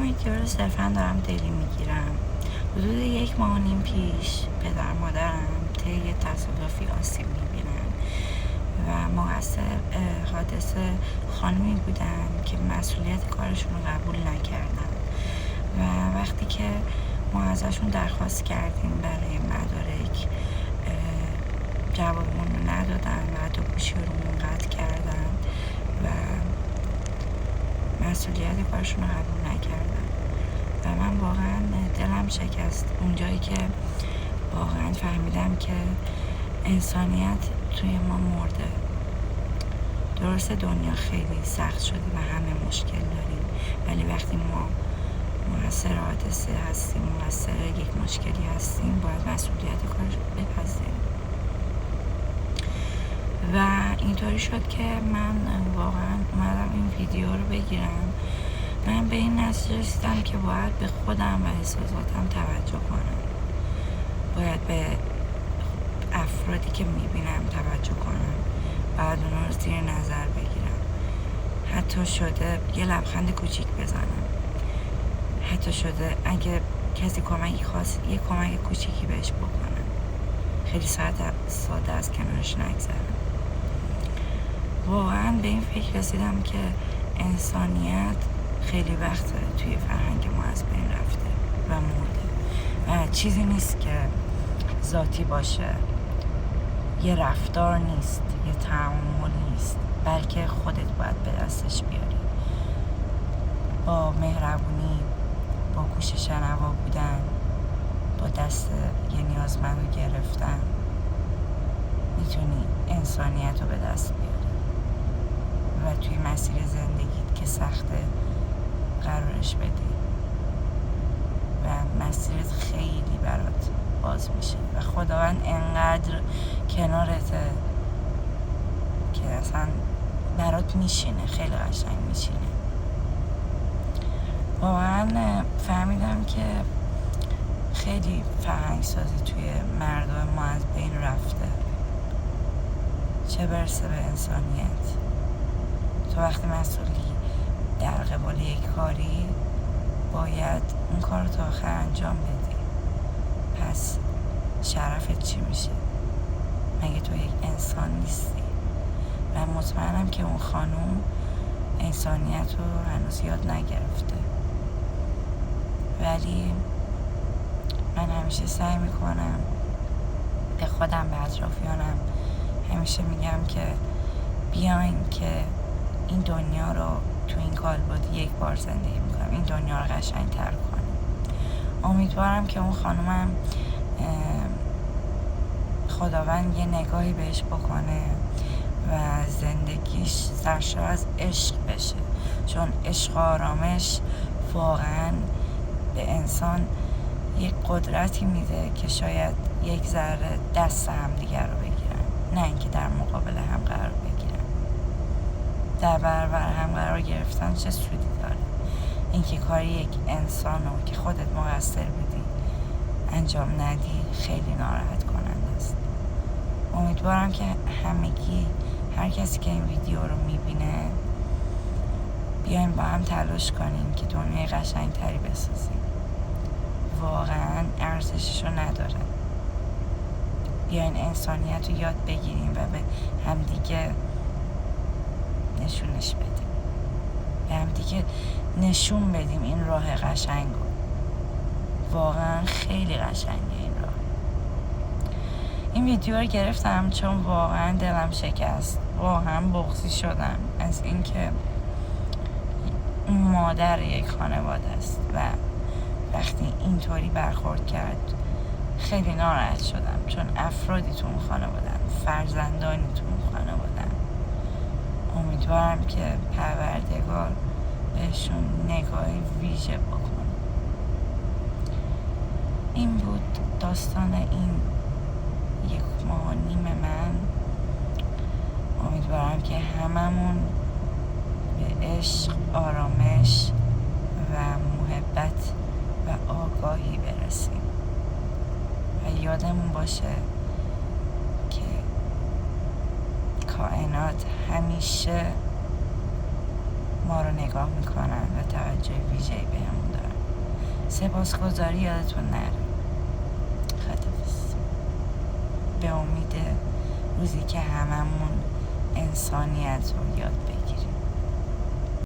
ویدیو رو صرفا دارم دلی میگیرم. حدود 1.5 ماه پیش پدر مادرم طی یه تصادفی آسیب میبینن و مقصر حادثه خانمی بودن که مسئولیت کارشون رو قبول نکردن و وقتی که ما ازشون درخواست کردیم برای مدارک جوابمون رو ندادن و حتی گوشی رو قطع کردن و مسئولیت کارشون رو قبول نکردن و من واقعا دلم شکست اونجایی که واقعا فهمیدم که انسانیت توی ما مرده. درسته دنیا خیلی سخت شده و همه مشکل داریم، ولی وقتی ما مقصر حادثه هستیم، مقصر یک مشکلی هستیم، باید مسئولیت کارش رو بپذیریم. و اینطوری شد که من واقعا اومدم این ویدیو رو بگیرم. من به این نتیجه رسیدم که باید به خودم و احساساتم توجه کنم، باید به افرادی که میبینم توجه کنم، باید اونا رو زیر نظر بگیرم، حتی شده یه لبخند کوچیک بزنم، حتی شده اگه کسی کمکی خواست یه کمک کوچیکی بهش بکنم، خیلی ساده از کنارش نگذرم. واقعا به این فکر رسیدم که انسانیت خیلی وقته توی فرهنگ ما از بین رفته و مرده و چیزی نیست که ذاتی باشه، یه رفتار نیست، یه تعامل نیست، بلکه خودت باید به دستش بیاری. با مهربونی، با گوش شنوا بودن، با دست یه نیازمند رو گرفتن میتونی انسانیت رو به دست بیاری و توی مسیر زندگیت که سخته قرارش بدی و مسیرت خیلی برات باز میشه و خداوند انقدر کنارته که اصلا برات میشینه، خیلی قشنگ میشینه. واقعا فهمیدم که خیلی فرهنگ سازی توی مردم ما از بین رفته، چه برسه به انسانیت. تو وقتی مسئولی در قبال یک کاری باید اون کار رو تا آخر انجام بدی، پس شرفت چی میشه؟ مگه تو یک انسان نیستی؟ و مطمئنم که اون خانوم انسانیت رو هنوز یاد نگرفته، ولی من همیشه سعی میکنم به خودم، به اطرافیانم همیشه میگم که بیاین که این دنیا رو تو این کالبد یک بار زندگی میکنم، این دنیا رو قشنگ تر کنیم. امیدوارم که اون خانومم خداوند یه نگاهی بهش بکنه و زندگیش سرشار از عشق بشه، چون عشق و آرامش واقعا به انسان یک قدرتی میده که شاید یک ذره دست هم دیگر رو بگیرن، نه اینکه در مقابل هم قرار بگیرن. در برابر هم قرار گرفتن چه سودی داره؟ اینکه کار یک انسان رو که خودت مقصر بودی انجام ندی خیلی ناراحت کننده است. امیدوارم که همگی، هر کسی که این ویدیو رو میبینه، بیایم با هم تلاش کنیم که دنیای قشنگ تری بسازیم. واقعا ارزشش رو نداره. بیاین انسانیت رو یاد بگیریم و به همدیگه نشونش بدیم، به همدیگه نشون بدیم این راه قشنگ رو. واقعا خیلی قشنگه این راه. این ویدیو رو گرفتم چون واقعا دلم شکست، واقعا بغضی شدم از اینکه مادر یک خانواده است و وقتی اینطوری برخورد کرد خیلی ناراحت شدم، چون افرادی تو اون خانواده‌ان، فرزندانی تو اون خانواده‌ان. امیدوارم که پروردگار بهشون نگاهی ویژه بکنه. این بود داستان این 1.5 ماه من. امیدوارم که هممون به عشق، آرامش و محبت و آگاهی برسیم و یادمون باشه که کائنات همیشه ما رو نگاه میکنن و توجه توجه ویژه‌ای بهمون دارن. سپاسگزاری یادتون نره. خداحافظ. به امید روزی که هممون انسانیت رو یاد بگیریم.